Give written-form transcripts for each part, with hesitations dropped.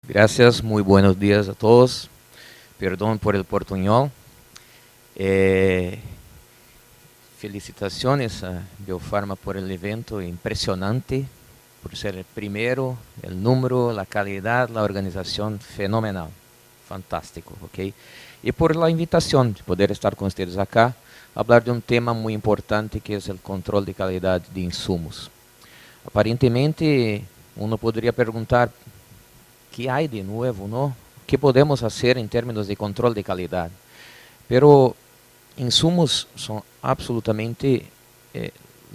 Gracias, muy buenos días a todos. Perdón por el portuñol. Eh, Felicitaciones a Biofarma por el evento impresionante, por ser el primero, el número, la calidad, la organización fenomenal, fantástico, ¿ok? Y por la invitación de poder estar con ustedes acá, hablar de un tema muy importante que es el control de calidad de insumos. Aparentemente, uno podría preguntar, ¿qué hay de nuevo, no? ¿Qué podemos hacer en términos de control de calidad? Pero insumos son absolutamente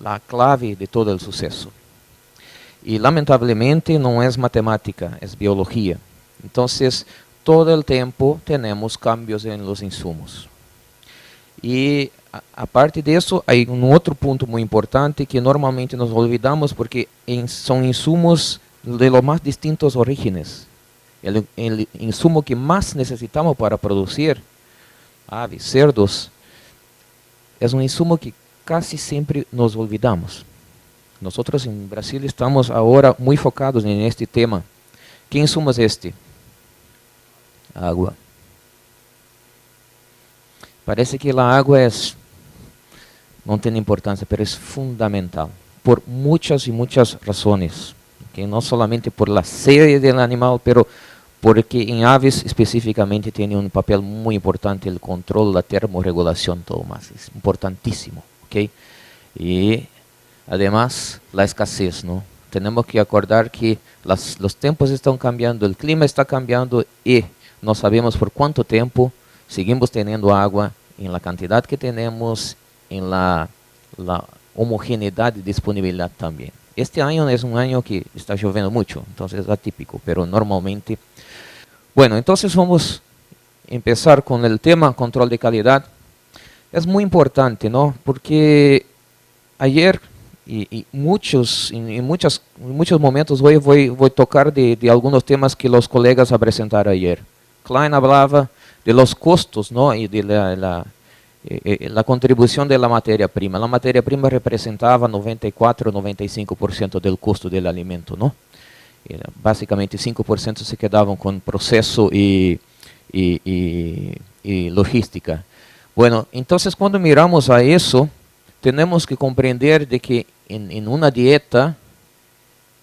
la clave de todo el suceso. Y lamentablemente no es matemática, es biología. Entonces, todo el tiempo tenemos cambios en los insumos. Y aparte de eso, hay un otro punto muy importante que normalmente nos olvidamos porque son insumos de los más distintos orígenes. El insumo que más necesitamos para producir aves, cerdos, es un insumo que casi siempre nos olvidamos. Nosotros en Brasil estamos ahora muy focados en este tema. ¿Qué insumo es este? Agua. Parece que la agua no tiene importancia, pero es fundamental por muchas y muchas razones. ¿Okay? No solamente por la sede del animal, pero porque en aves específicamente tiene un papel muy importante el control, la termorregulación, todo más. Es importantísimo. ¿Okay? Y además la escasez, ¿no? Tenemos que acordar que los tiempos están cambiando, el clima está cambiando y no sabemos por cuánto tiempo seguimos teniendo agua en la cantidad que tenemos, en la homogeneidad y disponibilidad también. Este año es un año que está lloviendo mucho, entonces es atípico, pero normalmente. Bueno, entonces vamos a empezar con el tema control de calidad. Es muy importante, ¿no? Porque ayer y en muchos momentos hoy voy a tocar de algunos temas que los colegas presentaron ayer. Klein hablaba de los costos, ¿no? Y de la contribución de la materia prima. La materia prima representaba 94, 95% del costo del alimento, ¿no? Básicamente 5% se quedaban con proceso y logística. Bueno, entonces cuando miramos a eso, tenemos que comprender de que en una dieta,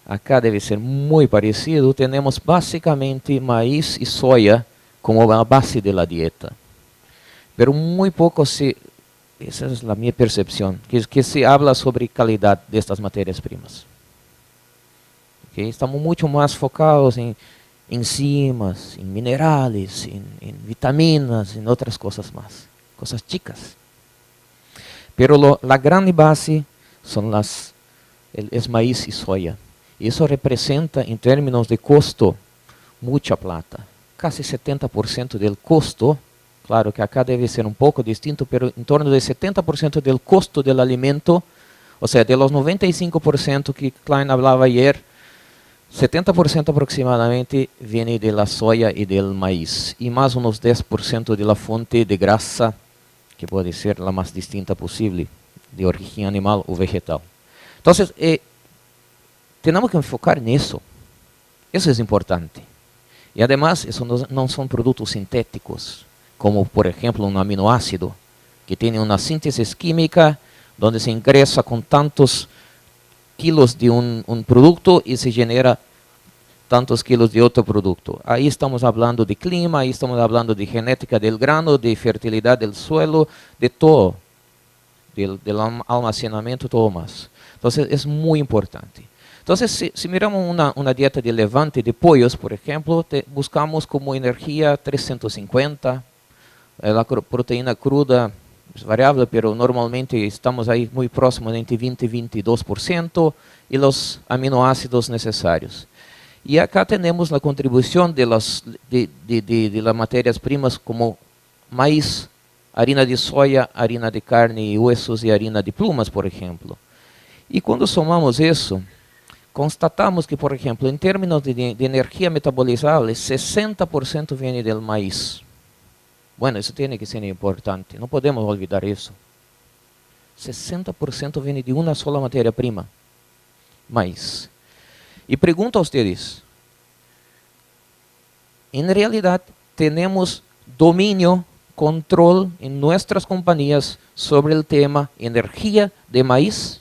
acá debe ser muy parecido, tenemos básicamente maíz y soya como la base de la dieta. Pero muy poco esa es la mi percepción, que se habla sobre calidad de estas materias primas. ¿Okay? Estamos mucho más focados en enzimas, en minerales, en vitaminas, en otras cosas más, cosas chicas. Pero la gran base son es maíz y soya. Y eso representa en términos de costo mucha plata. Casi 70% del costo, claro que acá debe ser un poco distinto, pero en torno del 70% del costo del alimento, o sea, de los 95% que Klein hablaba ayer, 70% aproximadamente viene de la soya y del maíz. Y más unos 10% de la fuente de grasa, que puede ser la más distinta posible, de origen animal o vegetal. Entonces, tenemos que enfocar en eso. Eso es importante. Y además, eso no son productos sintéticos, como por ejemplo un aminoácido, que tiene una síntesis química donde se ingresa con tantos kilos de un producto y se genera tantos kilos de otro producto. Ahí estamos hablando de clima, ahí estamos hablando de genética del grano, de fertilidad del suelo, de todo, del almacenamiento, todo más. Entonces es muy importante. Entonces, si miramos una dieta de levante de pollos, por ejemplo, buscamos como energía 350, la proteína cruda es variable, pero normalmente estamos ahí muy próximos entre 20 y 22%, y los aminoácidos necesarios. Y acá tenemos la contribución de las materias primas como maíz, harina de soya, harina de carne y huesos y harina de plumas, por ejemplo. Y cuando somamos eso, constatamos que, por ejemplo, en términos de energía metabolizable, 60% viene del maíz. Bueno, eso tiene que ser importante, no podemos olvidar eso. 60% viene de una sola materia prima, maíz. Y pregunto a ustedes, en realidad tenemos dominio, control en nuestras compañías sobre el tema energía de maíz.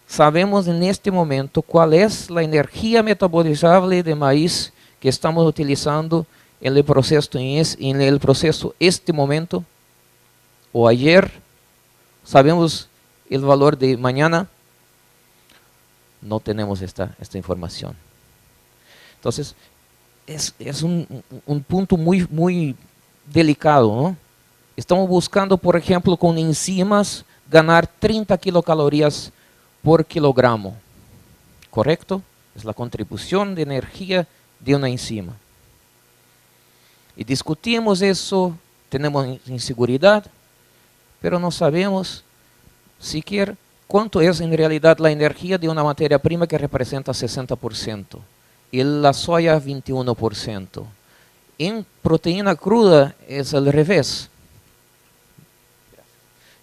Sabemos en este momento cuál es la energía metabolizable de maíz que estamos utilizando en el proceso este momento o ayer. Sabemos el valor de mañana. No tenemos esta información. Entonces, es un punto muy delicado, ¿no? Estamos buscando, por ejemplo, con enzimas, ganar 30 kilocalorías por kilogramo. ¿Correcto? Es la contribución de energía de una enzima. Y discutimos eso, tenemos inseguridad, pero no sabemos siquiera cuánto es en realidad la energía de una materia prima que representa 60%. Y la soya 21%. En proteína cruda es al revés.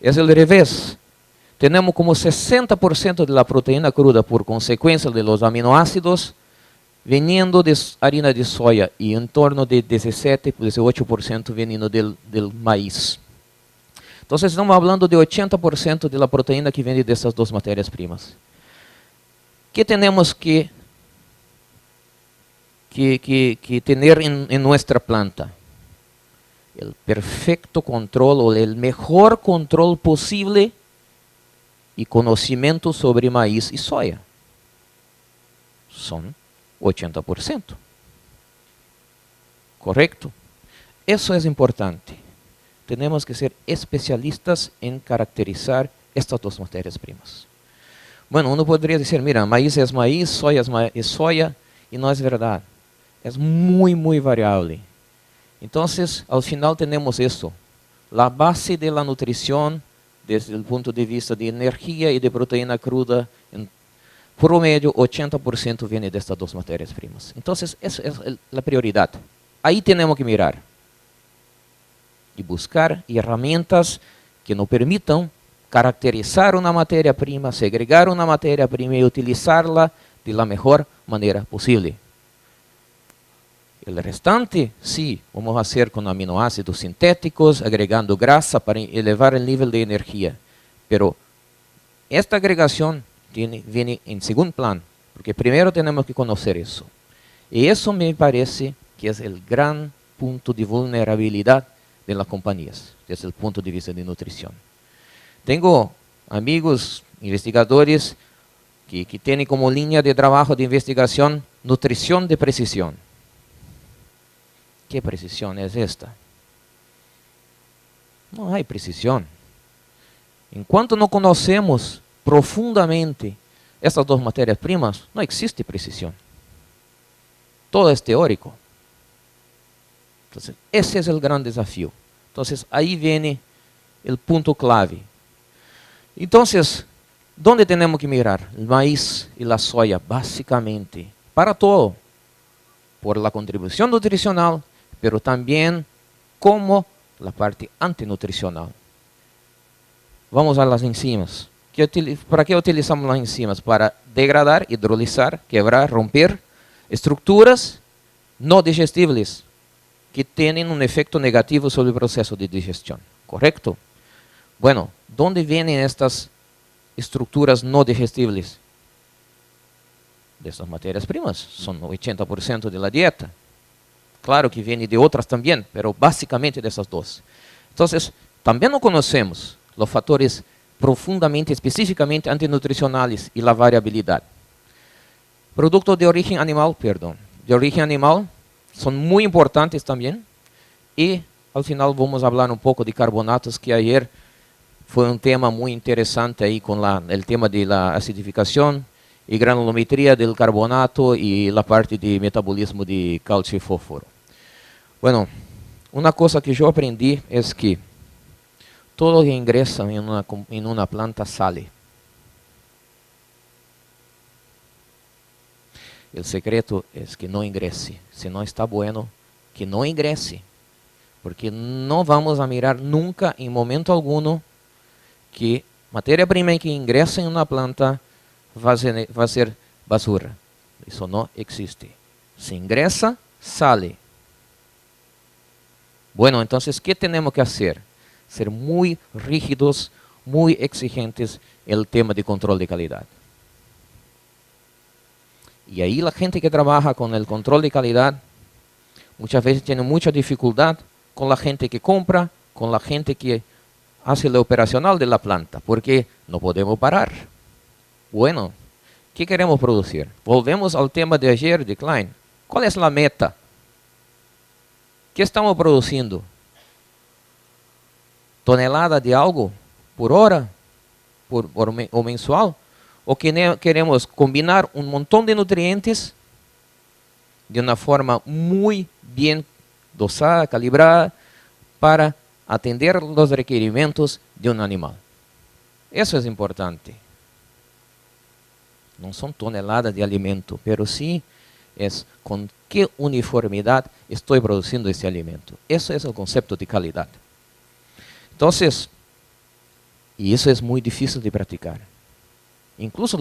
Es al revés. Tenemos como 60% de la proteína cruda por consecuencia de los aminoácidos viniendo de harina de soya y en torno de 17-18% viniendo del maíz. Entonces estamos hablando de 80% de la proteína que viene de estas dos materias primas. ¿Qué tenemos que tener en nuestra planta? El perfecto control o el mejor control posible y conocimiento sobre maíz y soya. Son 80%. ¿Correcto? Eso es importante. Tenemos que ser especialistas en caracterizar estas dos materias primas. Bueno, uno podría decir, mira, maíz, soya es soya, y no es verdad. Es muy variable. Entonces, al final tenemos eso. La base de la nutrición, desde el punto de vista de energía y de proteína cruda, en promedio 80% viene de estas dos materias primas. Entonces, esa es la prioridad. Ahí tenemos que mirar. Y buscar herramientas que nos permitan caracterizar una materia prima, segregar una materia prima y utilizarla de la mejor manera posible. El restante, sí, vamos a hacer con aminoácidos sintéticos, agregando grasa para elevar el nivel de energía. Pero esta agregación viene en segundo plano, porque primero tenemos que conocer eso. Y eso me parece que es el gran punto de vulnerabilidad de las compañías, desde el punto de vista de nutrición. Tengo amigos, investigadores, que tienen como línea de trabajo de investigación nutrición de precisión. ¿Qué precisión es esta? No hay precisión. En cuanto no conocemos profundamente estas dos materias primas, no existe precisión. Todo es teórico. Entonces, ese es el gran desafío. Entonces, ahí viene el punto clave. Entonces, ¿dónde tenemos que mirar? El maíz y la soya, básicamente, para todo. Por la contribución nutricional, pero también como la parte antinutricional. Vamos a las enzimas. ¿Para qué utilizamos las enzimas? Para degradar, hidrolizar, quebrar, romper estructuras no digestibles que tienen un efecto negativo sobre el proceso de digestión. ¿Correcto? Bueno, ¿dónde vienen estas estructuras no digestibles? De estas materias primas. Son 80% de la dieta. Claro que viene de otras también, pero básicamente de esas dos. Entonces, también no conocemos los factores profundamente, específicamente antinutricionales y la variabilidad. Productos de origen animal, son muy importantes también. Y al final vamos a hablar un poco de carbonatos, que ayer fue un tema muy interesante ahí con el tema de la acidificación y granulometría del carbonato y la parte de metabolismo de calcio y fósforo. Bueno, una cosa que yo aprendí es que todo lo que ingresa en una planta sale. El secreto es que no ingrese. Si no está bueno, que no ingrese. Porque no vamos a mirar nunca, en momento alguno, que materia prima que ingresa en una planta va a ser basura. Eso no existe. Se ingresa, sale. Bueno, entonces, ¿qué tenemos que hacer? Ser muy rígidos, muy exigentes en el tema de control de calidad. Y ahí la gente que trabaja con el control de calidad muchas veces tiene mucha dificultad con la gente que compra, con la gente que hace lo operacional de la planta, porque no podemos parar. Bueno, ¿qué queremos producir? Volvemos al tema de ayer de Klein. ¿Cuál es la meta? ¿Qué estamos produciendo? ¿Tonelada de algo por hora o mensual? ¿O queremos combinar un montón de nutrientes de una forma muy bien dosada, calibrada, para atender los requerimientos de un animal? Eso es importante. No son toneladas de alimento, pero sí es con qué uniformidad estoy produciendo ese alimento. Eso es el concepto de calidad. Entonces, y eso es muy difícil de practicar. Incluso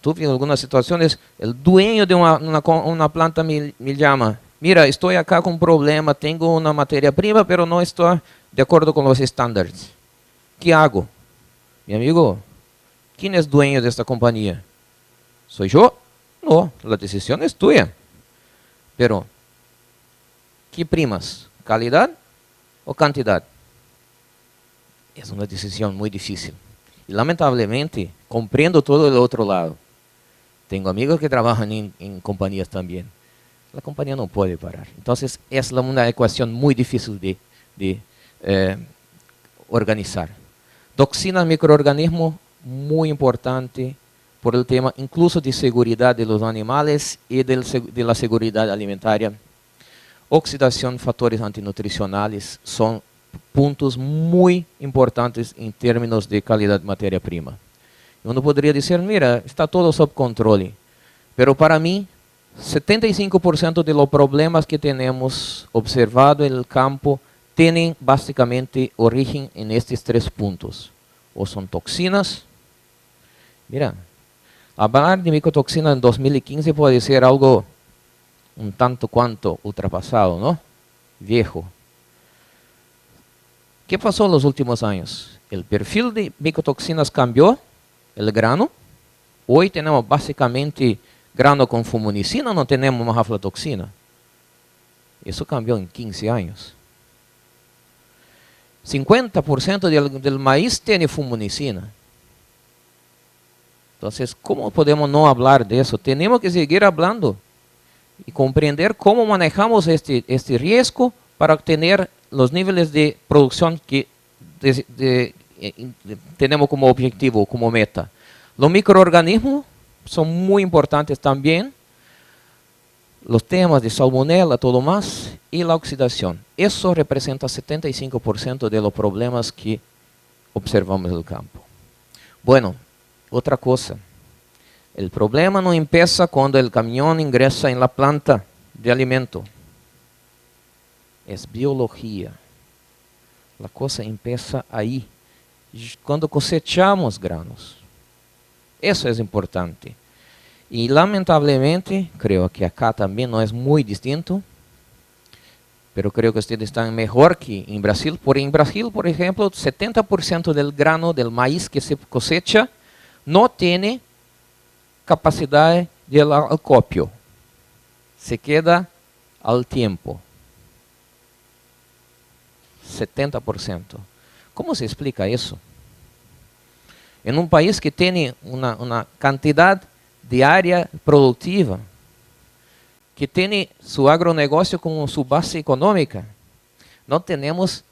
tuve en algunas situaciones, el dueño de una planta me llama, mira, estoy acá con un problema, tengo una materia prima, pero no estoy de acuerdo con los estándares. ¿Qué hago? Mi amigo, ¿quién es dueño de esta compañía? ¿Soy yo? No, la decisión es tuya. Pero, ¿qué primas? ¿Calidad o cantidad? Es una decisión muy difícil. Y lamentablemente, comprendo todo el otro lado. Tengo amigos que trabajan en compañías también. La compañía no puede parar. Entonces, es una ecuación muy difícil de organizar. Toxinas, microorganismos, muy importante por el tema incluso de seguridad de los animales y de la seguridad alimentaria. Oxidación, factores antinutricionales son puntos muy importantes en términos de calidad de materia prima. Uno podría decir, mira, está todo sob control. Pero para mí, 75% de los problemas que tenemos observado en el campo tienen básicamente origen en estos tres puntos. O son toxinas. Mira, hablar de micotoxina en 2015 puede ser algo un tanto cuanto ultrapasado, ¿no? Viejo. ¿Qué pasó en los últimos años? El perfil de micotoxinas cambió, el grano. Hoy tenemos básicamente grano con fumonicina, no tenemos más aflatoxina. Eso cambió en 15 años. 50% del maíz tiene fumonicina. Entonces, ¿cómo podemos no hablar de eso? Tenemos que seguir hablando y comprender cómo manejamos este riesgo para obtener los niveles de producción que tenemos como objetivo, como meta. Los microorganismos son muy importantes también. Los temas de salmonella, todo más, y la oxidación. Eso representa 75% de los problemas que observamos en el campo. Bueno, otra cosa. El problema no empieza cuando el camión ingresa en la planta de alimento. Es biología. La cosa empieza ahí, cuando cosechamos granos. Eso es importante. Y lamentablemente, creo que acá también no es muy distinto, pero creo que ustedes están mejor que en Brasil. En Brasil, por ejemplo, 70% del grano del maíz que se cosecha no tiene capacidad de acopio. Se queda al tiempo. 70%. ¿Cómo se explica eso? En un país que tiene una cantidad de área productiva, que tiene su agronegocio como su base económica, no tenemos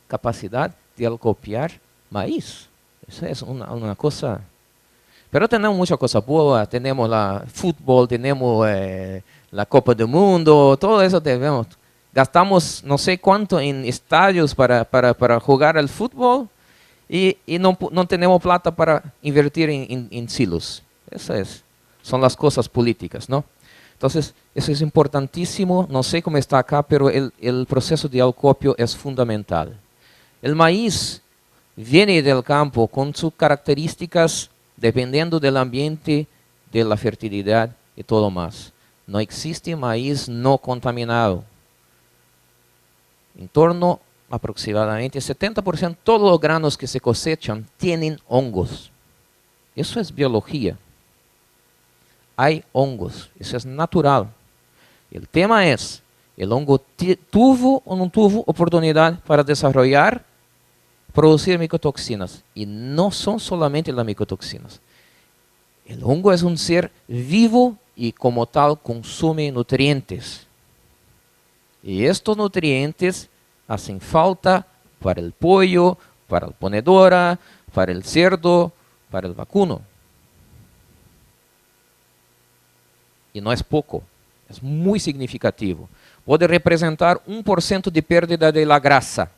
capacidad de acopiar maíz. Eso es una cosa. Pero tenemos mucha cosa buena, tenemos la fútbol, tenemos la Copa del Mundo, todo eso tenemos. Gastamos no sé cuánto en estadios para jugar al fútbol y no tenemos plata para invertir en silos. Esas son las cosas políticas, ¿no? Entonces, eso es importantísimo. No sé cómo está acá, pero el proceso de acopio es fundamental. El maíz viene del campo con sus características dependiendo del ambiente, de la fertilidad y todo más. No existe maíz no contaminado. En torno aproximadamente 70% de todos los granos que se cosechan tienen hongos. Eso es biología. Hay hongos, eso es natural. El tema es, ¿el hongo tuvo o no tuvo oportunidad para desarrollar, producir micotoxinas? Y no son solamente las micotoxinas. El hongo es un ser vivo y como tal consume nutrientes. Y estos nutrientes hacen falta para el pollo, para la ponedora, para el cerdo, para el vacuno. Y no es poco, es muy significativo. Puede representar 1% de pérdida de la grasa.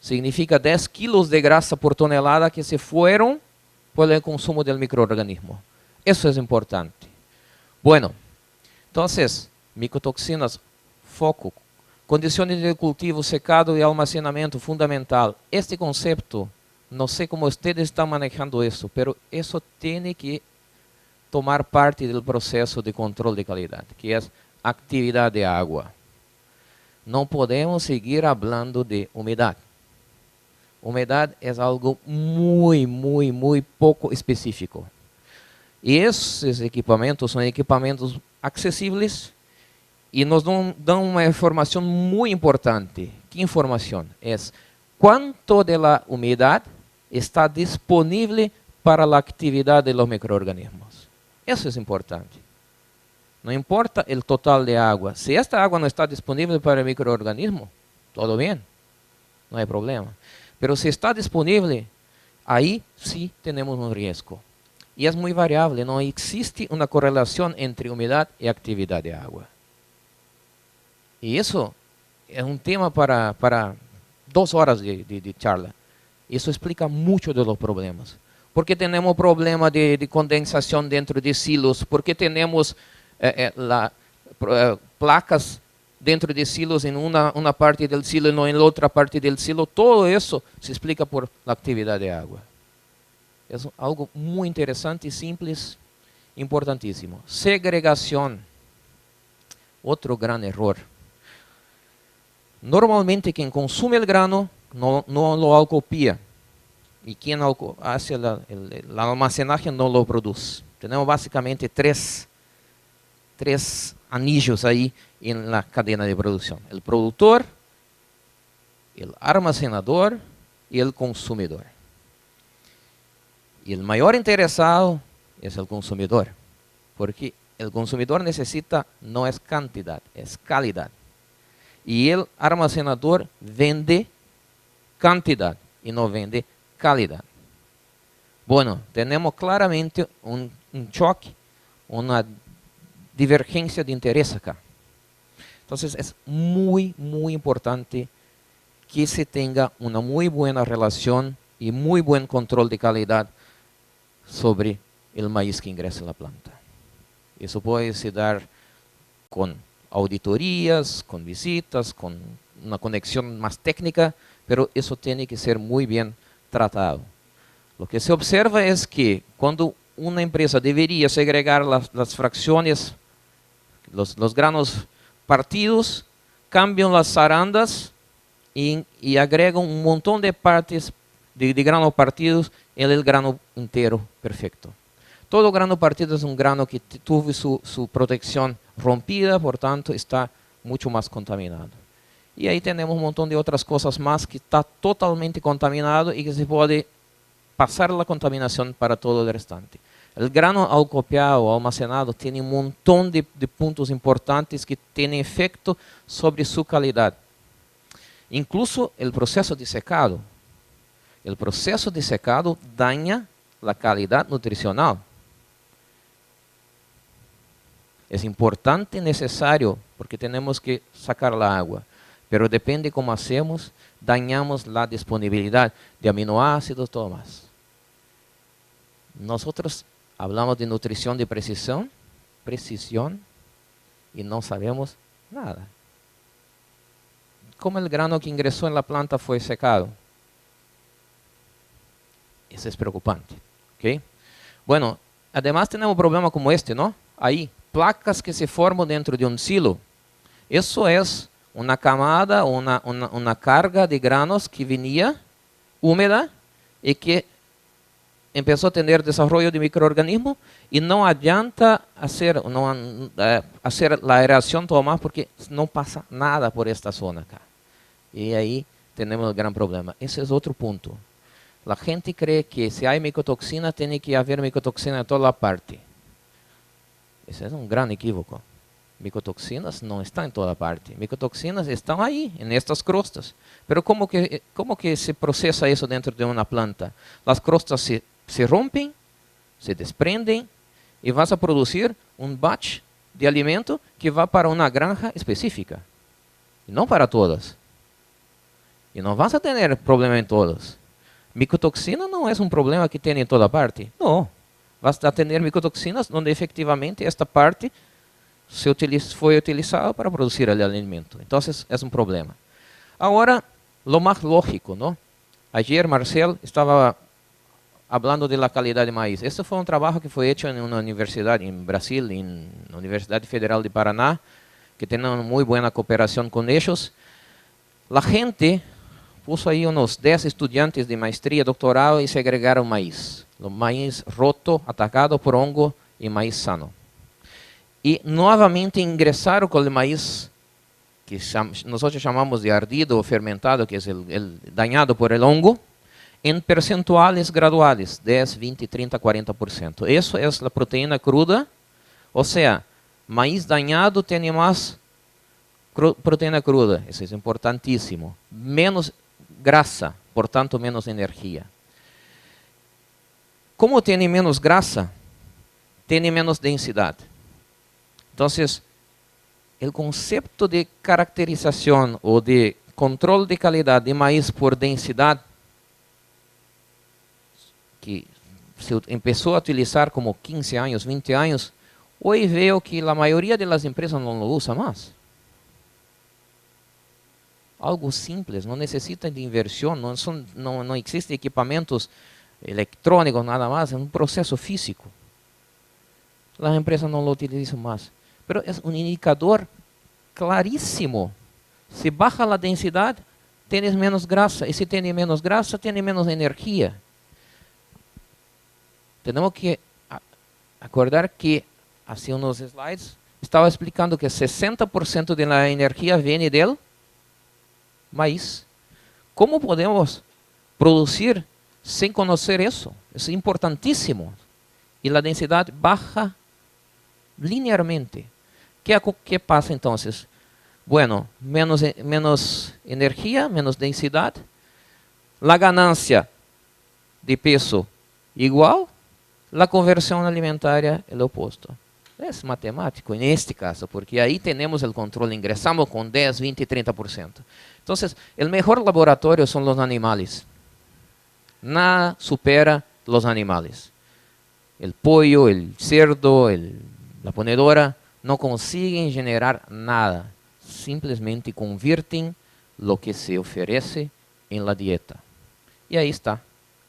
Significa 10 kilos de grasa por tonelada que se fueron por el consumo del microorganismo. Eso es importante. Bueno, entonces, micotoxinas, foco, condiciones de cultivo, secado y almacenamiento fundamental. Este concepto, no sé cómo ustedes están manejando eso, pero eso tiene que tomar parte del proceso de control de calidad, que es actividad de agua. No podemos seguir hablando de humedad. Humedad es algo muy poco específico. Y esos equipamientos son equipamientos accesibles y nos dan una información muy importante. ¿Qué información? Es cuánto de la humedad está disponible para la actividad de los microorganismos. Eso es importante. No importa el total de agua. Si esta agua no está disponible para el microorganismo, todo bien, no hay problema. Pero si está disponible, ahí sí tenemos un riesgo. Y es muy variable, no existe una correlación entre humedad y actividad de agua. Y eso es un tema para 2 horas de charla. Eso explica mucho de los problemas. ¿Por qué tenemos problemas de condensación dentro de silos? ¿Por qué tenemos placas dentro de silos en una parte del silo y no en la otra parte del silo? Todo eso se explica por la actividad de agua. Es algo muy interesante, simples, importantísimo. Segregación. Otro gran error. Normalmente quien consume el grano no lo acopia. Y quien hace el almacenaje no lo produce. Tenemos básicamente tres anillos ahí en la cadena de producción. El productor, el almacenador y el consumidor. Y el mayor interesado es el consumidor, porque el consumidor necesita no es cantidad, es calidad. Y el almacenador vende cantidad y no vende calidad. Bueno, tenemos claramente un choque, una divergencia de interés acá. Entonces es muy importante que se tenga una muy buena relación y muy buen control de calidad sobre el maíz que ingresa en la planta. Eso puede se dar con auditorías, con visitas, con una conexión más técnica, pero eso tiene que ser muy bien tratado. Lo que se observa es que cuando una empresa debería segregar las fracciones, los granos partidos, cambian las zarandas y agregan un montón de partes de granos partidos en el grano entero perfecto. Todo grano partido es un grano que tuvo su protección rompida, por tanto está mucho más contaminado. Y ahí tenemos un montón de otras cosas más que está totalmente contaminado y que se puede pasar la contaminación para todo el restante. El grano acopiado o almacenado tiene un montón de puntos importantes que tienen efecto sobre su calidad. Incluso el proceso de secado. El proceso de secado daña la calidad nutricional. Es importante y necesario porque tenemos que sacar la agua. Pero depende cómo hacemos, dañamos la disponibilidad de aminoácidos, todo más. Nosotros hablamos de nutrición de precisión y no sabemos nada. ¿Cómo el grano que ingresó en la planta fue secado? Eso es preocupante. ¿Okay? Bueno, además tenemos un problema como este, ¿no? Ahí, placas que se forman dentro de un silo. Eso es una camada, una carga de granos que venía húmeda y que empezó a tener desarrollo de microorganismos y no adianta hacer la aeración todo más porque no pasa nada por esta zona acá. Y ahí tenemos el gran problema. Ese es otro punto. La gente cree que si hay micotoxina, tiene que haber micotoxina en toda la parte. Ese es un gran equívoco. Micotoxinas no están en toda parte. Micotoxinas están ahí, en estas crostas. Pero ¿cómo que se procesa eso dentro de una planta? Las crostas se rompen, se desprenden y vas a producir un batch de alimento que va para una granja específica. Y no para todas. Y no vas a tener problema en todas. Micotoxina no es un problema que tiene en toda parte. No. Vas a tener micotoxinas donde efectivamente esta parte fue utilizada para producir el alimento. Entonces es un problema. Ahora, lo más lógico, ¿no? Ayer Marcel estaba hablando de la calidad de maíz. Este fue un trabajo que fue hecho en una universidad en Brasil, en la Universidad Federal de Paraná, que tiene una muy buena cooperación con ellos. La gente puso ahí unos 10 estudiantes de maestría, doctorado y segregaron maíz. El maíz roto, atacado por hongo y maíz sano. Y nuevamente ingresaron con el maíz que nosotros llamamos de ardido o fermentado, que es el dañado por el hongo, en percentuales graduales, 10, 20, 30, 40%. Eso es la proteína cruda, o sea, maíz dañado tiene más proteína cruda, eso es importantísimo. Menos grasa, por tanto menos energía. ¿Cómo tiene menos grasa? Tiene menos densidad. Entonces, el concepto de caracterización o de control de calidad de maíz por densidad, que se empezó a utilizar como 15 años, 20 años, hoy veo que la mayoría de las empresas no lo usa más. Algo simples, no necesita de inversión, no existen equipamientos electrónicos, nada más, es un proceso físico. Las empresas no lo utilizan más. Pero es un indicador clarísimo. Si baja la densidad, tienes menos grasa. Y si tiene menos grasa, tiene menos energía. Tenemos que acordar que, hace unos slides, estaba explicando que 60% de la energía viene del maíz. ¿Cómo podemos producir sin conocer eso? Es importantísimo. Y la densidad baja linearmente. ¿Qué pasa entonces? Bueno, menos energía, menos densidad. La ganancia de peso igual. La conversión alimentaria es lo opuesto. Es matemático en este caso, porque ahí tenemos el control. Ingresamos con 10, 20, 30%. Entonces, el mejor laboratorio son los animales. Nada supera los animales. El pollo, el cerdo, la ponedora no consiguen generar nada. Simplemente convierten lo que se ofrece en la dieta. Y ahí está,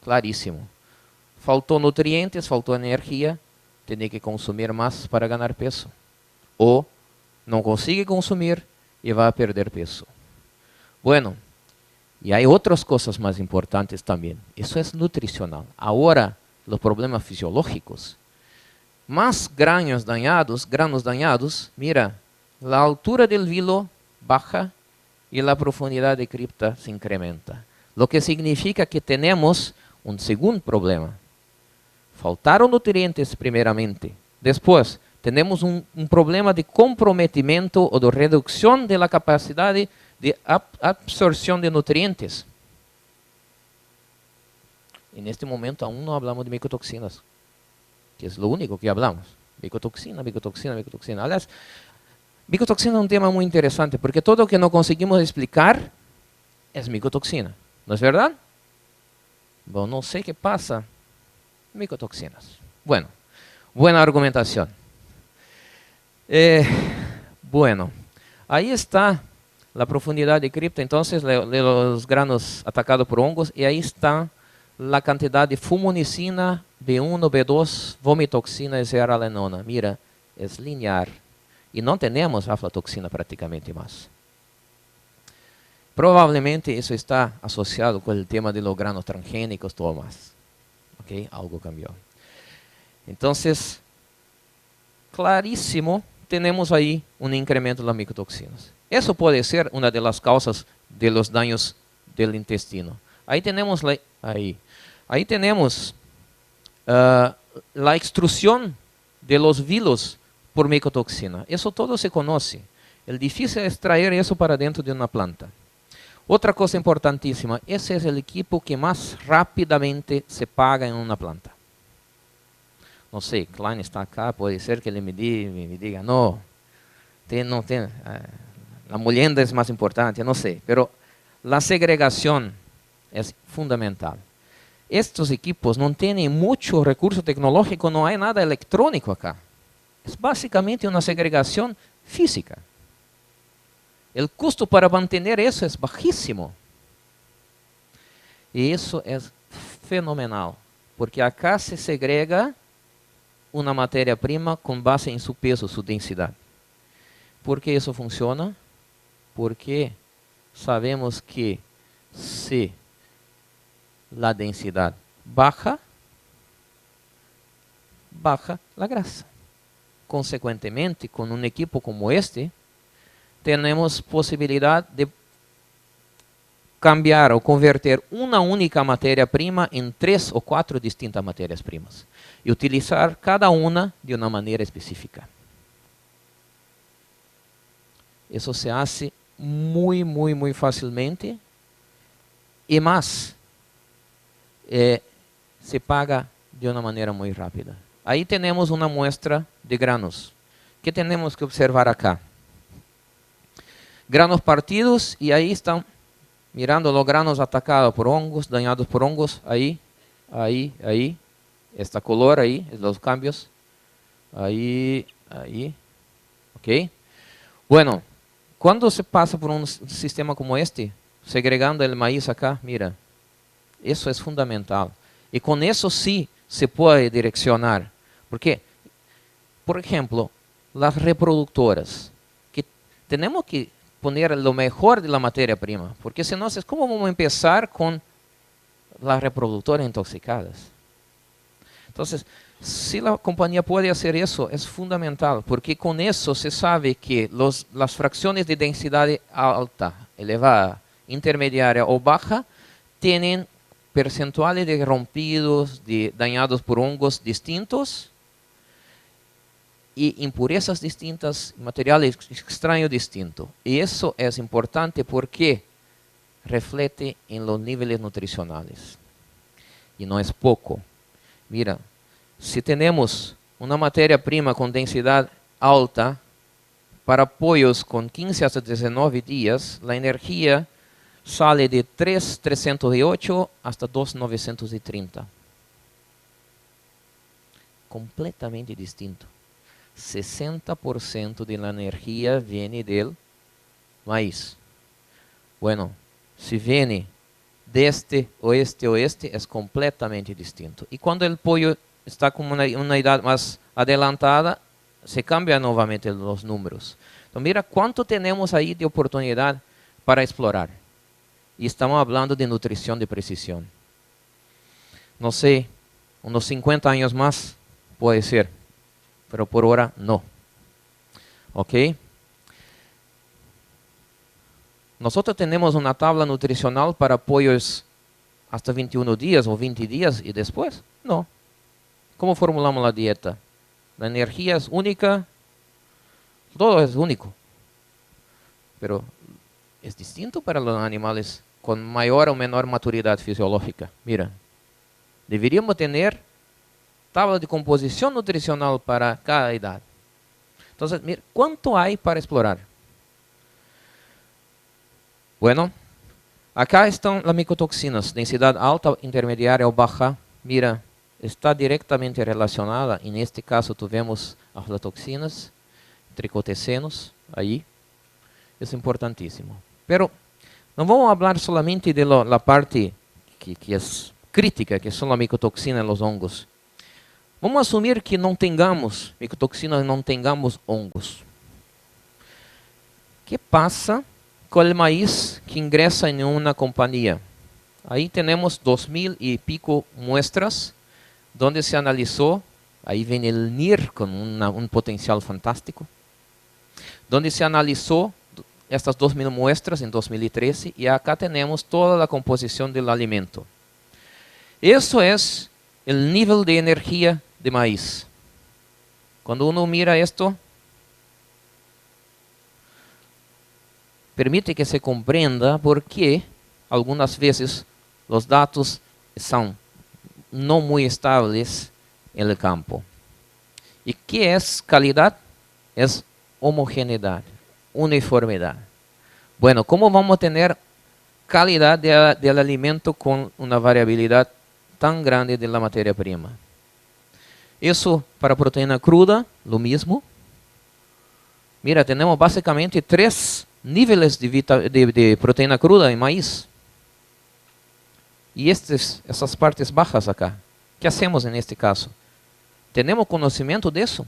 clarísimo. Faltó nutrientes, faltó energía, tiene que consumir más para ganar peso. O no consigue consumir y va a perder peso. Bueno, y hay otras cosas más importantes también. Eso es nutricional. Ahora, los problemas fisiológicos. Más granos dañados, mira, la altura del vilo baja y la profundidad de cripta se incrementa. Lo que significa que tenemos un segundo problema. Faltaron nutrientes primeramente. Después, tenemos un problema de comprometimiento o de reducción de la capacidad de absorción de nutrientes. En este momento aún no hablamos de micotoxinas, que es lo único que hablamos. Micotoxina. Aliás, micotoxina es un tema muy interesante, porque todo lo que no conseguimos explicar es micotoxina. ¿No es verdad? Bueno, no sé qué pasa. Micotoxinas. Bueno, buena argumentación. Bueno, ahí está la profundidad de cripta, entonces, de los granos atacados por hongos, y ahí está la cantidad de fumonicina, B1, B2, vomitoxina y zearalenona. Mira, es lineal y no tenemos aflatoxina prácticamente más. Probablemente eso está asociado con el tema de los granos transgénicos, todo más. ¿Ok? Algo cambió. Entonces, clarísimo, tenemos ahí un incremento de las micotoxinas. Eso puede ser una de las causas de los daños del intestino. Ahí tenemos la extrusión de los vilos por micotoxina. Eso todo se conoce. El difícil es traer eso para dentro de una planta. Otra cosa importantísima, ese es el equipo que más rápidamente se paga en una planta. No sé, Klein está acá, puede ser que me diga, no, la molienda es más importante, no sé, pero la segregación es fundamental. Estos equipos no tienen mucho recurso tecnológico, no hay nada electrónico acá. Es básicamente una segregación física. El costo para mantener eso es bajísimo. Y eso es fenomenal, porque acá se segrega una materia prima con base en su peso, su densidad. ¿Por qué eso funciona? Porque sabemos que si la densidad baja, baja la grasa. Consecuentemente, con un equipo como este, tenemos posibilidad de cambiar o convertir una única materia prima en 3 o 4 distintas materias primas y utilizar cada una de una manera específica. Eso se hace muy, muy, muy fácilmente y más, se paga de una manera muy rápida. Ahí tenemos una muestra de granos. ¿Qué tenemos que observar acá? Granos partidos y ahí están mirando los granos atacados por hongos, dañados por hongos, ahí, esta color ahí, los cambios, ahí, ok. Bueno, cuando se pasa por un sistema como este, segregando el maíz acá, mira, eso es fundamental. Y con eso sí se puede direccionar, porque, por ejemplo, las reproductoras, que tenemos que poner lo mejor de la materia prima, porque si no, ¿cómo vamos a empezar con las reproductoras intoxicadas? Entonces, si la compañía puede hacer eso, es fundamental, porque con eso se sabe que las fracciones de densidad alta, elevada, intermediaria o baja, tienen percentuales de rompidos, de dañados por hongos distintos, y impurezas distintas, materiales extraños distintos. Y eso es importante porque refleja en los niveles nutricionales. Y no es poco. Mira, si tenemos una materia prima con densidad alta para pollos con 15 hasta 19 días, la energía sale de 3.308 hasta 2.930. Completamente distinto. 60% de la energía viene del maíz. Bueno, si viene de este, oeste, es completamente distinto. Y cuando el pollo está con una edad más adelantada, se cambian nuevamente los números. Entonces, mira cuánto tenemos ahí de oportunidad para explorar. Y estamos hablando de nutrición de precisión. No sé, unos 50 años más puede ser. Pero por ahora no. ¿Ok? Nosotros tenemos una tabla nutricional para pollos hasta 21 días o 20 días y después. No. ¿Cómo formulamos la dieta? La energía es única. Todo es único. Pero es distinto para los animales con mayor o menor maturidad fisiológica. Mira, deberíamos tener tabla de composición nutricional para cada edad. Entonces, mira, ¿cuánto hay para explorar? Bueno, acá están las micotoxinas, densidad alta, intermediaria o baja. Mira, está directamente relacionada, en este caso tuvimos aflatoxinas, tricotesenos, ahí. Es importantísimo. Pero no vamos a hablar solamente de la parte que es crítica, que son las micotoxinas en los hongos. Vamos a asumir que no tengamos micotoxinas, no tengamos hongos. ¿Qué pasa con el maíz que ingresa en una compañía? Ahí tenemos 2000 y pico muestras donde se analizó, ahí viene el NIR con un potencial fantástico, donde se analizó estas 2000 muestras en 2013 y acá tenemos toda la composición del alimento. Eso es el nivel de energía de maíz. Cuando uno mira esto, permite que se comprenda por qué algunas veces los datos son no muy estables en el campo. ¿Y qué es calidad? Es homogeneidad, uniformidad. Bueno, ¿cómo vamos a tener calidad del alimento con una variabilidad tan grande de la materia prima? Eso para proteína cruda, lo mismo. Mira, tenemos básicamente 3 niveles de proteína cruda en maíz. Y esas partes bajas acá. ¿Qué hacemos en este caso? ¿Tenemos conocimiento de eso?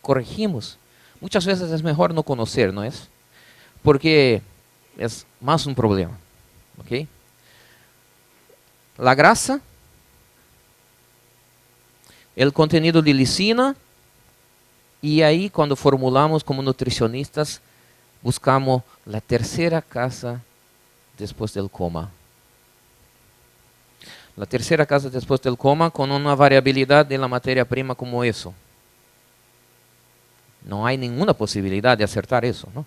Corregimos. Muchas veces es mejor no conocer, ¿no es? Porque es más un problema. ¿Ok? La grasa, el contenido de lisina, y ahí cuando formulamos como nutricionistas, buscamos la tercera casa después del coma. La tercera casa después del coma con una variabilidad de la materia prima como eso. No hay ninguna posibilidad de acertar eso, ¿no?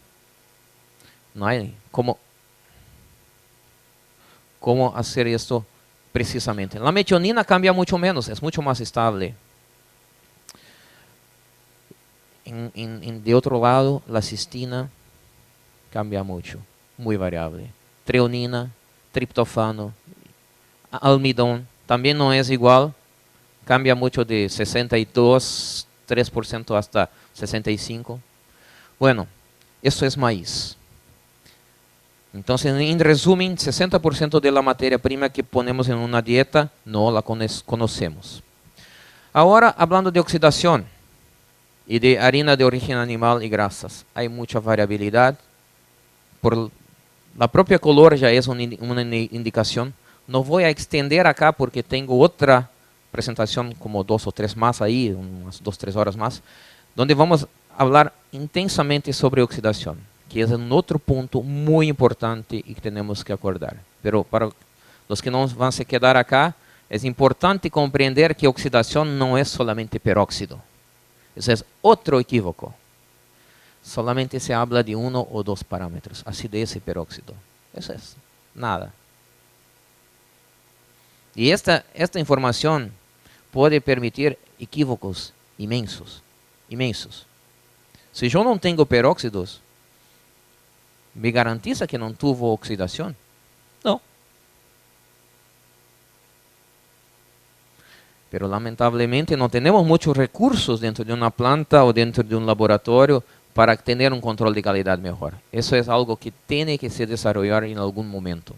No hay cómo hacer esto precisamente. La metionina cambia mucho menos, es mucho más estable. De otro lado, la cistina cambia mucho, muy variable. Treonina, triptofano, almidón, también no es igual, cambia mucho de 62, 3% hasta 65%. Bueno, eso es maíz. Entonces, en resumen, 60% de la materia prima que ponemos en una dieta no la conocemos. Ahora, hablando de oxidación y de harina de origen animal y grasas, hay mucha variabilidad. Por la propia color ya es una indicación. No voy a extender acá porque tengo otra presentación como 2 o 3 más ahí, unas 2 o 3 horas más, donde vamos a hablar intensamente sobre oxidación, que es un otro punto muy importante y que tenemos que acordar. Pero para los que no van a quedar acá, es importante comprender que oxidación no es solamente peróxido. Ese es otro equívoco. Solamente se habla de 1 o 2 parámetros, acidez y peróxido. Eso es nada. Y esta información puede permitir equívocos inmensos. Si yo no tengo peróxidos, ¿me garantiza que no tuvo oxidación? No. Pero lamentablemente no tenemos muchos recursos dentro de una planta o dentro de un laboratorio para tener un control de calidad mejor. Eso es algo que tiene que se desarrollar en algún momento.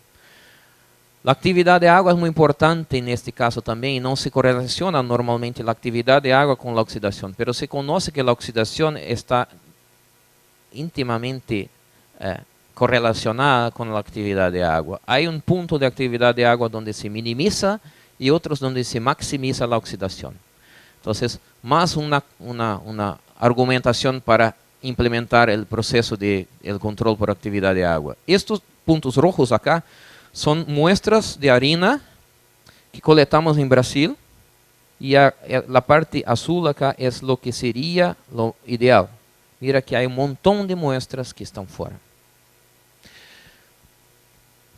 La actividad de agua es muy importante en este caso también y no se correlaciona normalmente la actividad de agua con la oxidación, pero se conoce que la oxidación está íntimamente correlacionada con la actividad de agua. Hay un punto de actividad de agua donde se minimiza y otros donde se maximiza la oxidación. Entonces, más una argumentación para implementar el proceso del control por actividad de agua. Estos puntos rojos acá son muestras de harina que coletamos en Brasil y la parte azul acá es lo que sería lo ideal. Mira que hay un montón de muestras que están fuera.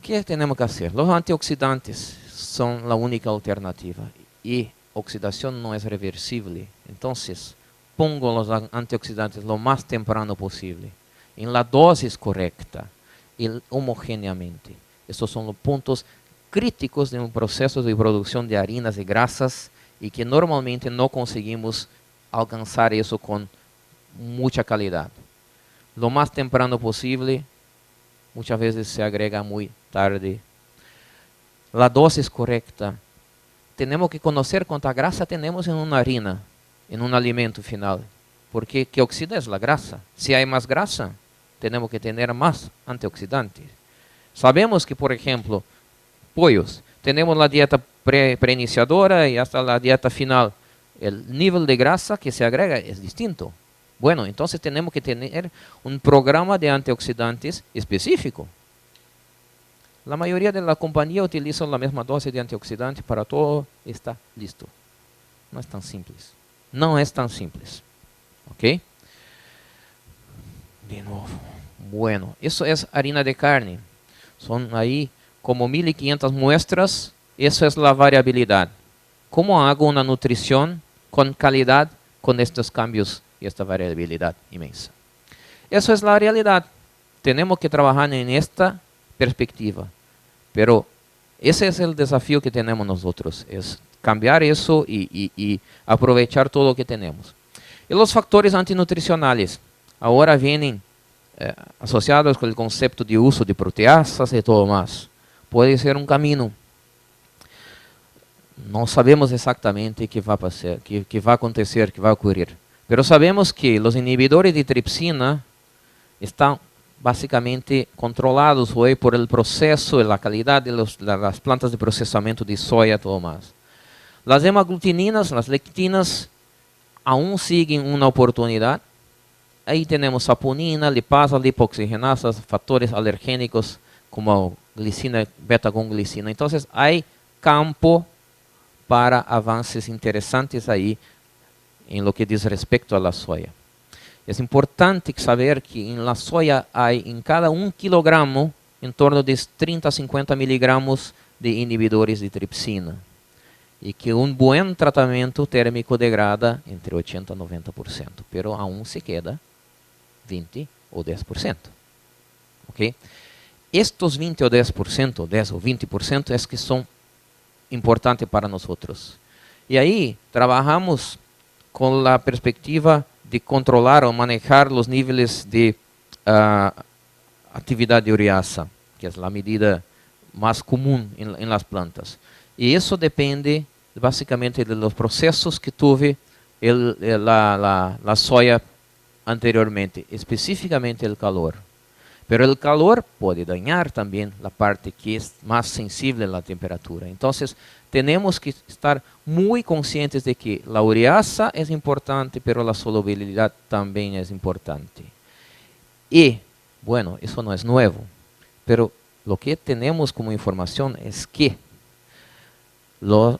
¿Qué tenemos que hacer? Los antioxidantes son la única alternativa y oxidación no es reversible. Entonces, pongo los antioxidantes lo más temprano posible, en la dosis correcta y homogéneamente. Estos son los puntos críticos de un proceso de producción de harinas y grasas y que normalmente no conseguimos alcanzar eso con mucha calidad. Lo más temprano posible, muchas veces se agrega muy tarde. La dosis correcta, tenemos que conocer cuánta grasa tenemos en una harina, en un alimento final. Porque que oxida es la grasa. Si hay más grasa, tenemos que tener más antioxidantes. Sabemos que, por ejemplo, pollos, tenemos la dieta preiniciadora y hasta la dieta final. El nivel de grasa que se agrega es distinto. Bueno, entonces tenemos que tener un programa de antioxidantes específico. La mayoría de la compañía utiliza la misma dosis de antioxidante para todo, está listo. No es tan simple. No es tan simple. ¿Ok? De nuevo. Bueno, eso es harina de carne. Son ahí como 1500 muestras. Eso es la variabilidad. ¿Cómo hago una nutrición con calidad con estos cambios y esta variabilidad inmensa? Eso es la realidad. Tenemos que trabajar en esta perspectiva. Pero ese es el desafío que tenemos nosotros, es cambiar eso y aprovechar todo lo que tenemos. Y los factores antinutricionales ahora vienen asociados con el concepto de uso de proteasas y todo más. Puede ser un camino. No sabemos exactamente qué va a pasar, qué va a acontecer, qué va a ocurrir. Pero sabemos que los inhibidores de tripsina están básicamente controlados hoy por el proceso y la calidad de las plantas de procesamiento de soya y todo más. Las hemaglutininas, las lectinas, aún siguen una oportunidad. Ahí tenemos saponina, lipasa, lipoxigenasas, factores alergénicos como glicina, beta-gonglicina. Entonces hay campo para avances interesantes ahí en lo que dice respecto a la soya. Es importante saber que en la soya hay en cada 1 kilogramo en torno de 30 a 50 miligramos de inhibidores de tripsina. Y que un buen tratamiento térmico degrada entre 80 y 90%, pero aún se queda 20 o 10%. ¿Okay? Estos 20 o 10%, 10 o 20% es que son importantes para nosotros. Y ahí trabajamos con la perspectiva de controlar o manejar los niveles de actividad de ureasa, que es la medida más común en las plantas. Y eso depende básicamente de los procesos que tuve la soya anteriormente, específicamente el calor. Pero el calor puede dañar también la parte que es más sensible a la temperatura. Entonces, tenemos que estar muy conscientes de que la ureasa es importante, pero la solubilidad también es importante. Y, bueno, eso no es nuevo, pero lo que tenemos como información es que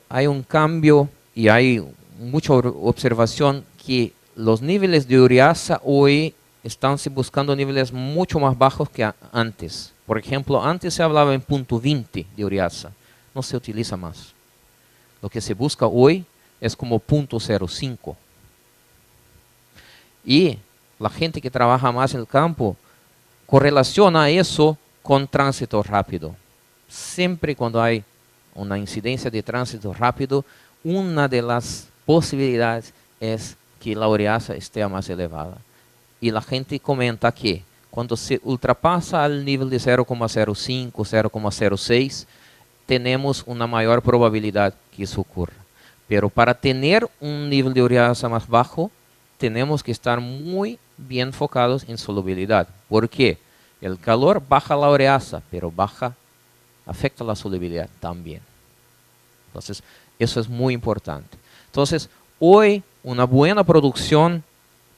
hay un cambio y hay mucha observación que los niveles de ureasa hoy están buscando niveles mucho más bajos que antes. Por ejemplo, antes se hablaba en punto 20 de ureasa, no se utiliza más. Lo que se busca hoy es como punto 0,5. Y la gente que trabaja más en el campo correlaciona eso con tránsito rápido. Siempre cuando hay una incidencia de tránsito rápido, una de las posibilidades es que la ureasa esté más elevada. Y la gente comenta que cuando se ultrapasa al nivel de 0,05, 0,06, tenemos una mayor probabilidad que eso ocurra. Pero para tener un nivel de ureasa más bajo, tenemos que estar muy bien enfocados en solubilidad. ¿Por qué? El calor baja la ureasa, pero afecta la solubilidad también. Entonces, eso es muy importante. Entonces, hoy una buena producción,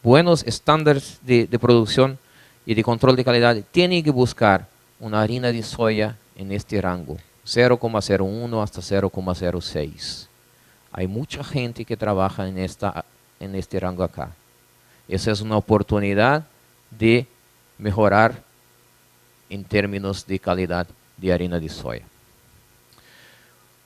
buenos estándares de producción y de control de calidad, tiene que buscar una harina de soya en este rango, 0,01 hasta 0,06. Hay mucha gente que trabaja en este rango acá. Esa es una oportunidad de mejorar en términos de calidad de harina de soya.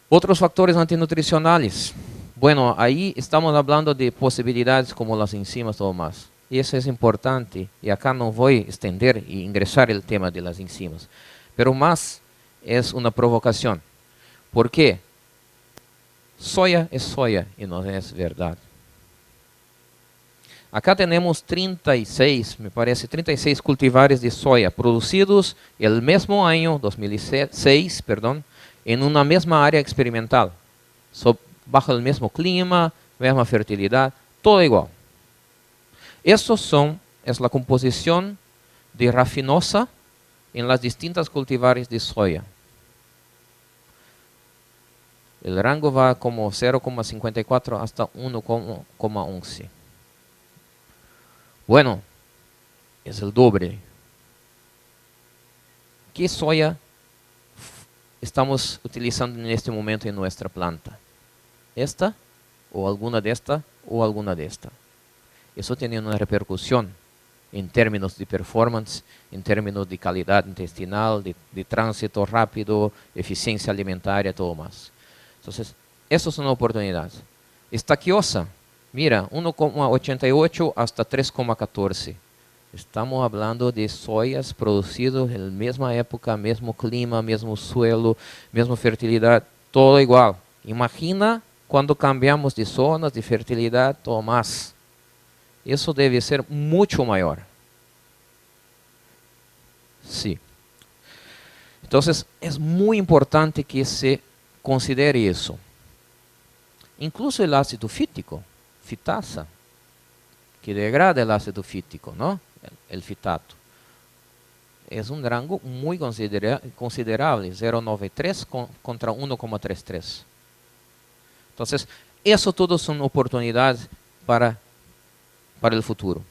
Otros factores antinutricionales. Bueno, ahí estamos hablando de posibilidades como las enzimas o más. Y eso es importante. Y acá no voy a extender y ingresar el tema de las enzimas. Pero más es una provocación. ¿Por qué? Soya es soya y no es verdad. Acá tenemos 36, me parece, 36 cultivares de soya producidos el mismo año, 2006, perdón, en una misma área experimental, bajo el mismo clima, misma fertilidad, todo igual. Es la composición de rafinosa en las distintas cultivares de soya. El rango va como 0,54 hasta 1,11. Bueno, es el doble. ¿Qué soya estamos utilizando en este momento en nuestra planta? ¿Esta? ¿O alguna de esta? ¿O alguna de esta? Eso tiene una repercusión en términos de performance, en términos de calidad intestinal, de tránsito rápido, eficiencia alimentaria, todo más. Entonces, eso es una oportunidad. Estaquiosa, mira, 1,88 hasta 3,14. Estamos hablando de soyas producidas en la misma época, mismo clima, mismo suelo, misma fertilidad, todo igual. Imagina cuando cambiamos de zonas, de fertilidad, todo más. Eso debe ser mucho mayor. Sí. Entonces, es muy importante que se considere eso. Incluso el ácido fítico, fitasa, que degrada el ácido fítico, ¿no? El fitato. Es un rango muy considerable, 0,93 contra 1,33. Entonces, eso todo son oportunidades para el futuro.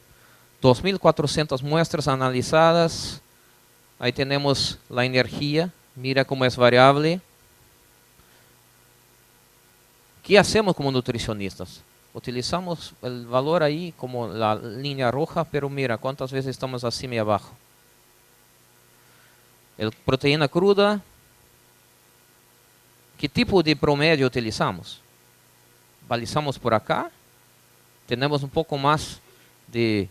2.400 muestras analizadas. Ahí tenemos la energía. Mira cómo es variable. ¿Qué hacemos como nutricionistas? Utilizamos el valor ahí como la línea roja, pero mira cuántas veces estamos acima y abajo. El proteína cruda. ¿Qué tipo de promedio utilizamos? Balizamos por acá. Tenemos un poco más de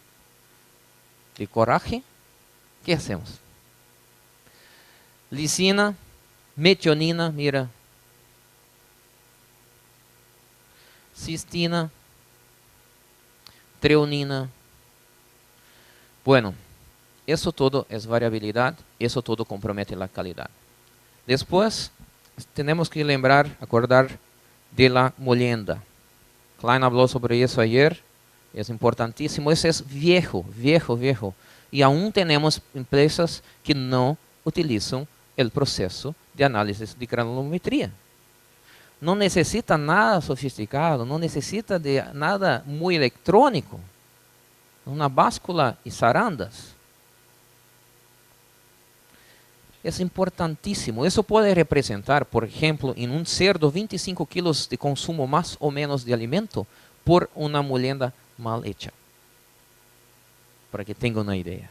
coraje. ¿Qué hacemos? Lisina, metionina, mira. Cistina, treonina. Bueno, eso todo es variabilidad, eso todo compromete la calidad. Después, tenemos que acordar de la molienda. Klein habló sobre eso ayer, es importantísimo. Ese es viejo. Y aún tenemos empresas que no utilizan el proceso de análisis de granulometría. No necesita nada sofisticado, no necesita de nada muy electrónico. Una báscula y zarandas. Es importantísimo. Eso puede representar, por ejemplo, en un cerdo 25 kilos de consumo más o menos de alimento por una molienda mal hecha. Para que tengan una idea.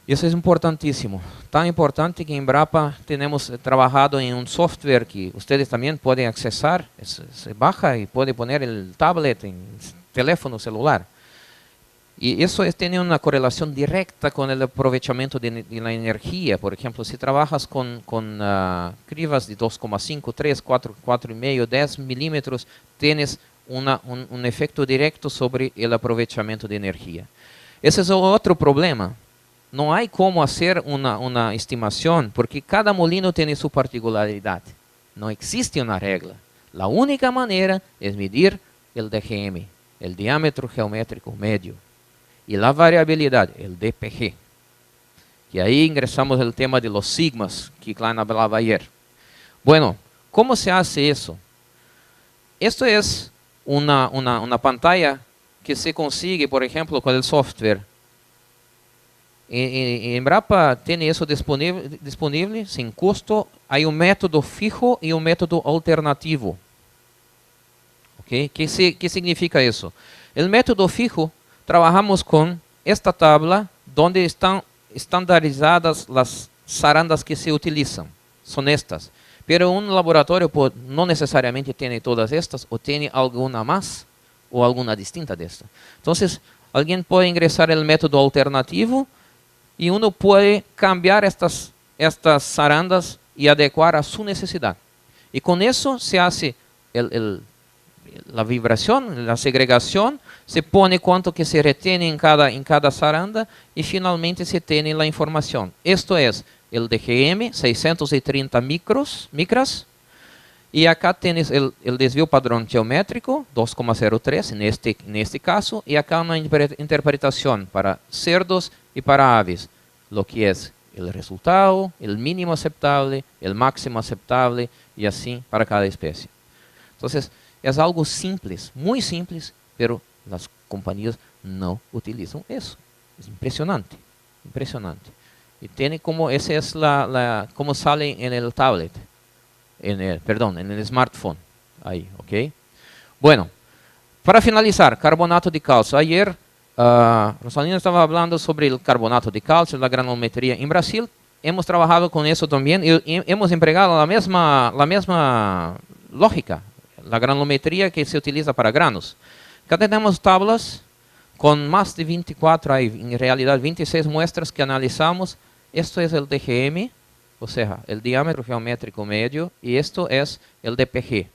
Eso es importantísimo. Tan importante que en Embrapa tenemos trabajado en un software que ustedes también pueden accesar. Se baja y puede poner el tablet en teléfono celular. Y eso tiene una correlación directa con el aprovechamiento de la energía. Por ejemplo, si trabajas con cribas de 2,5, 3, 4, 4,5, 10 milímetros, tienes un efecto directo sobre el aprovechamiento de energía. Ese es otro problema. No hay cómo hacer una estimación porque cada molino tiene su particularidad. No existe una regla. La única manera es medir el DGM, el diámetro geométrico medio. Y la variabilidad, el DPG. Y ahí ingresamos el tema de los sigmas que Klein hablaba ayer. Bueno, ¿cómo se hace eso? Esto es una pantalla que se consigue, por ejemplo, con el software. En Embrapa tiene eso disponible sin costo. Hay un método fijo y un método alternativo. ¿Okay? ¿Qué significa eso? El método fijo, trabajamos con esta tabla donde están estandarizadas las zarandas que se utilizan. Son estas. Pero un laboratorio no necesariamente tiene todas estas o tiene alguna más o alguna distinta de esta. Entonces, alguien puede ingresar el método alternativo y uno puede cambiar estas zarandas y adecuar a su necesidad. Y con eso se hace la vibración, la segregación, se pone cuánto que se retiene en cada zaranda y finalmente se tiene la información. Esto es el DGM, 630 micras, Y acá tienes el desvío padrón geométrico, 2,03 en este caso, y acá una interpretación para cerdos y para aves, lo que es el resultado, el mínimo aceptable, el máximo aceptable, y así para cada especie. Entonces, es algo simples, muy simples, pero las compañías no utilizan eso. Es impresionante, impresionante. Y tiene como, esa es como sale en el tablet, en el smartphone, ahí, ¿ok? Bueno, para finalizar, carbonato de calcio. Ayer, Rosalina estaba hablando sobre el carbonato de calcio, la granulometría. En Brasil hemos trabajado con eso también y hemos empleado la misma lógica, la granulometría que se utiliza para granos. Acá tenemos tablas con más de 24, hay en realidad 26 muestras que analizamos. Esto es el DGM, o sea, el diámetro geométrico medio, y esto es el DPG.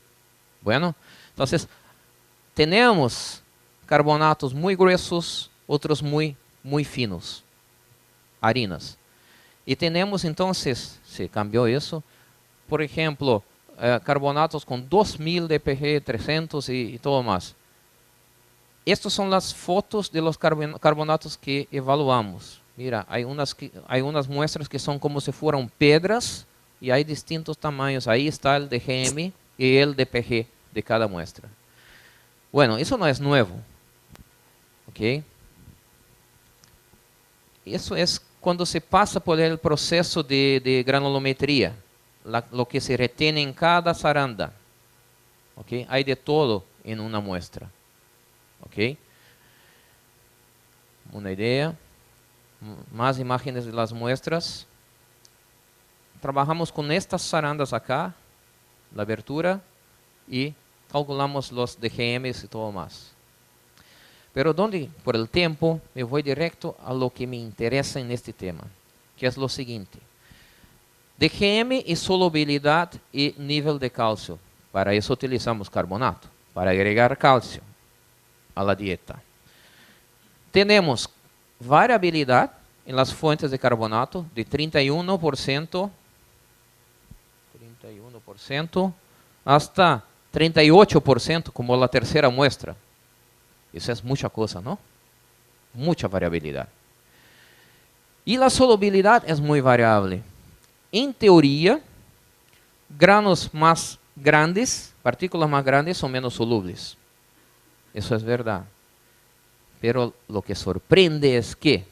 Bueno, entonces tenemos carbonatos muy gruesos, otros muy finos, harinas. Y tenemos entonces, se cambió eso, por ejemplo, carbonatos con 2000 DPG, 300 y todo más. Estas son las fotos de los carbonatos que evaluamos. Mira, hay unas muestras que son como si fueran piedras y hay distintos tamaños. Ahí está el DGM y el DPG de cada muestra. Bueno, eso no es nuevo. ¿Ok? Eso es cuando se pasa por el proceso de granulometría, lo que se retiene en cada zaranda. ¿Ok? Hay de todo en una muestra. ¿Ok? Una idea. Más imágenes de las muestras. Trabajamos con estas zarandas acá, la abertura, y calculamos los DGMs y todo más. Pero por el tiempo, me voy directo a lo que me interesa en este tema, que es lo siguiente. DGM y solubilidad y nivel de calcio. Para eso utilizamos carbonato, para agregar calcio a la dieta. Tenemos variabilidad en las fuentes de carbonato de 31% hasta 38%, como la tercera muestra. Eso es mucha cosa, ¿no? Mucha variabilidad. Y la solubilidad es muy variable. En teoría, granos más grandes, partículas más grandes son menos solubles. Eso es verdad. Pero lo que sorprende es que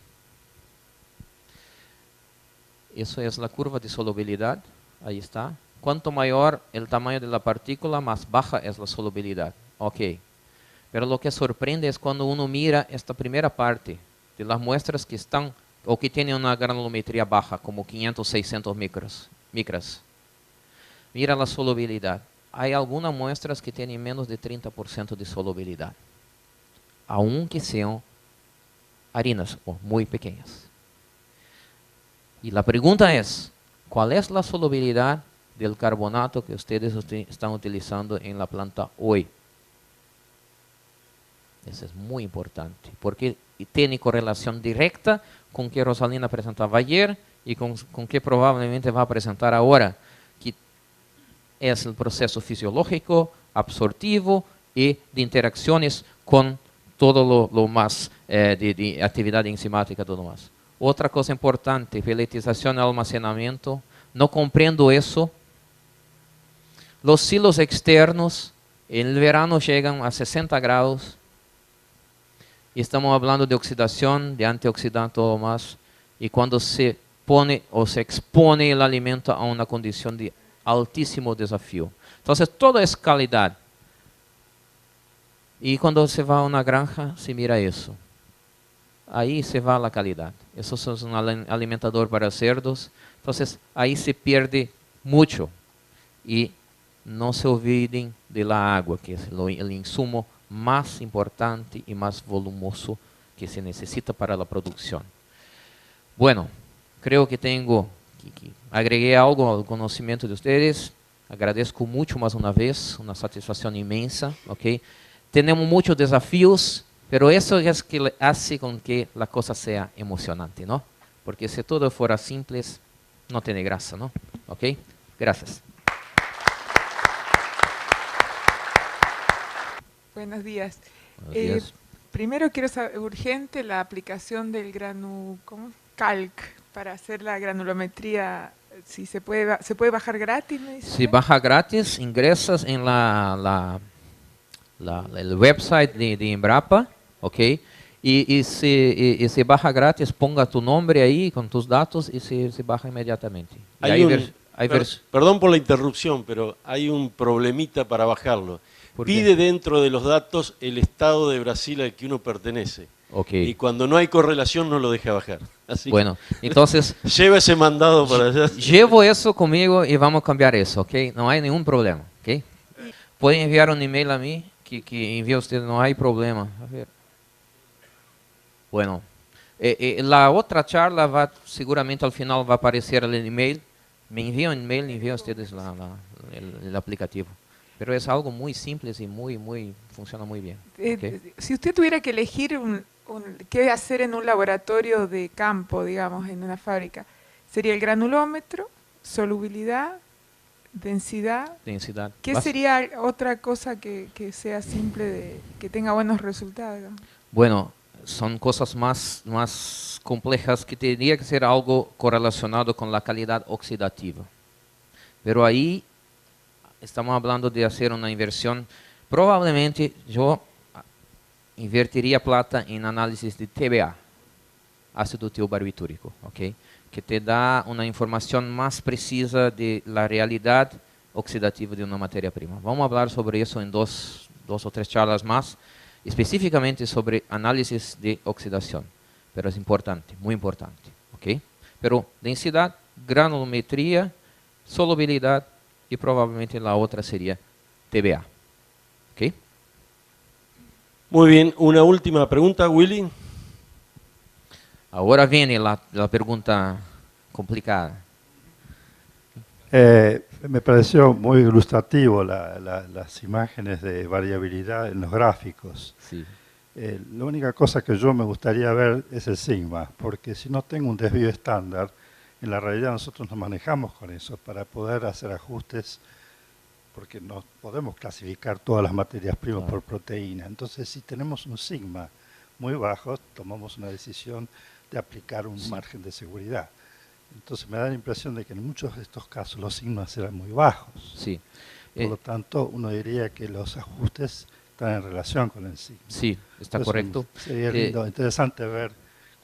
eso es la curva de solubilidad, ahí está. Cuanto mayor el tamaño de la partícula, más baja es la solubilidad. Ok. Pero lo que sorprende es cuando uno mira esta primera parte de las muestras que están o que tienen una granulometría baja, como 500, 600 micras. Mira la solubilidad. Hay algunas muestras que tienen menos de 30% de solubilidad, aunque sean harinas o muy pequeñas. Y la pregunta es, ¿cuál es la solubilidad del carbonato que ustedes están utilizando en la planta hoy? Eso es muy importante, porque tiene correlación directa con que Rosalina presentaba ayer y con que probablemente va a presentar ahora, que es el proceso fisiológico, absortivo y de interacciones con todo lo más de actividad enzimática, todo más. Otra cosa importante, peletización y almacenamiento. No comprendo eso. Los silos externos en el verano llegan a 60 grados. Y estamos hablando de oxidación, de antioxidante, todo más. Y cuando se pone o se expone el alimento a una condición de altísimo desafío. Entonces, todo es calidad. Y cuando se va a una granja, se mira eso. Ahí se va la calidad. Eso es un alimentador para cerdos. Entonces, ahí se pierde mucho. Y no se olviden de la agua, que es el insumo más importante y más volumoso que se necesita para la producción. Bueno, creo que agregué algo al conocimiento de ustedes. Agradezco mucho más una vez, una satisfacción inmensa. ¿Okay? Tenemos muchos desafíos, pero eso es que hace con que la cosa sea emocionante, ¿no? Porque si todo fuera simple, no tiene gracia, ¿no? ¿Ok? Gracias. Buenos días. Buenos días. Primero quiero saber, urgente, la aplicación del Calc para hacer la granulometría, si se puede bajar gratis, me dice Si usted. baja gratis, ingresas en el website de Embrapa, ¿ok? Y si baja gratis, ponga tu nombre ahí con tus datos y se baja inmediatamente. Y Perdón por la interrupción, pero hay un problemita para bajarlo. ¿Por qué? Pide dentro de los datos el estado de Brasil al que uno pertenece. Ok. Y cuando no hay correlación no lo deja bajar. Así Bueno, entonces lleva ese mandado para allá. llevo eso conmigo y vamos a cambiar eso, ¿ok? No hay ningún problema, ¿ok? Pueden enviar un email a mí que envíe usted, no hay problema. A ver. Bueno, la otra charla seguramente al final va a aparecer el email. Me envían un email y envían ustedes el aplicativo. Pero es algo muy simple y funciona muy bien. ¿Ok? Si usted tuviera que elegir qué hacer en un laboratorio de campo, digamos, en una fábrica, ¿sería el granulómetro, solubilidad, densidad? Densidad. ¿Qué sería otra cosa que sea simple, que tenga buenos resultados, digamos? Bueno, son cosas más complejas que tendría que ser algo correlacionado con la calidad oxidativa. Pero ahí estamos hablando de hacer una inversión. Probablemente yo invertiría plata en análisis de TBA, ácido tiobarbitúrico, ¿ok? Que te da una información más precisa de la realidad oxidativa de una materia prima. Vamos a hablar sobre eso en dos o tres charlas más, específicamente sobre análisis de oxidación. Pero es importante, muy importante, ¿ok? Pero densidad, granulometría, solubilidad y probablemente la otra sería TBA, ¿ok? Muy bien, una última pregunta, Willy. Ahora viene la pregunta complicada. Me pareció muy ilustrativo las imágenes de variabilidad en los gráficos. Sí. La única cosa que yo me gustaría ver es el sigma, porque si no tengo un desvío estándar, en la realidad nosotros nos manejamos con eso para poder hacer ajustes, porque no podemos clasificar todas las materias primas por proteína. Entonces, si tenemos un sigma muy bajo, tomamos una decisión de aplicar un margen de seguridad. Entonces me da la impresión de que en muchos de estos casos los sigmas eran muy bajos. Sí. Por lo tanto, uno diría que los ajustes están en relación con el sigma. Sí, está Entonces, correcto. Sería lindo, interesante ver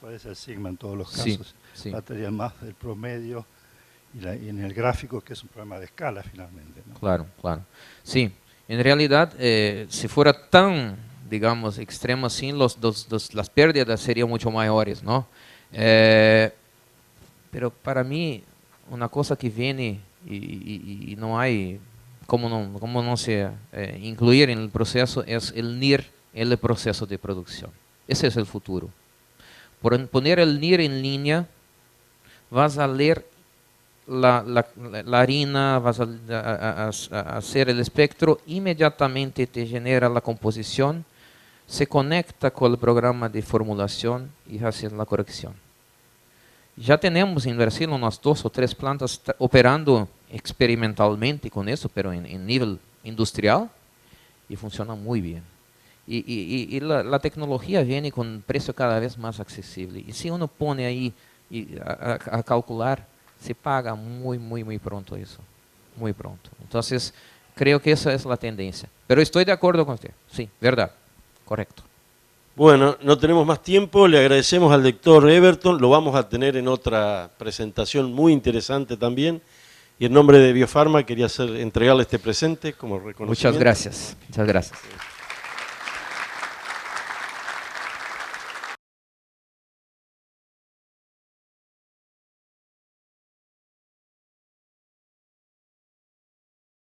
cuál es el sigma en todos los Sí, casos. sí. Batería más del promedio y en el gráfico, que es un problema de escala finalmente, ¿no? Claro, claro. Sí, en realidad, si fuera tan, digamos, extremo así, las pérdidas serían mucho mayores, ¿no? Pero para mí, una cosa que viene y no hay como no se incluir en el proceso es el NIR en el proceso de producción. Ese es el futuro. Por poner el NIR en línea, vas a leer la harina, vas a hacer el espectro, inmediatamente te genera la composición, se conecta con el programa de formulación y hace la corrección. Ya tenemos en Brasil unas 2 o 3 plantas operando experimentalmente con eso, pero en nivel industrial, y funciona muy bien. Y la tecnología viene con un precio cada vez más accesible. Y si uno pone ahí a calcular, se paga muy pronto eso. Muy pronto. Entonces, creo que esa es la tendencia. Pero estoy de acuerdo con usted. Sí, verdad. Correcto. Bueno, no tenemos más tiempo, le agradecemos al doctor Everton, lo vamos a tener en otra presentación muy interesante también. Y en nombre de Biofarma quería entregarle este presente como reconocimiento. Muchas gracias. Muchas gracias.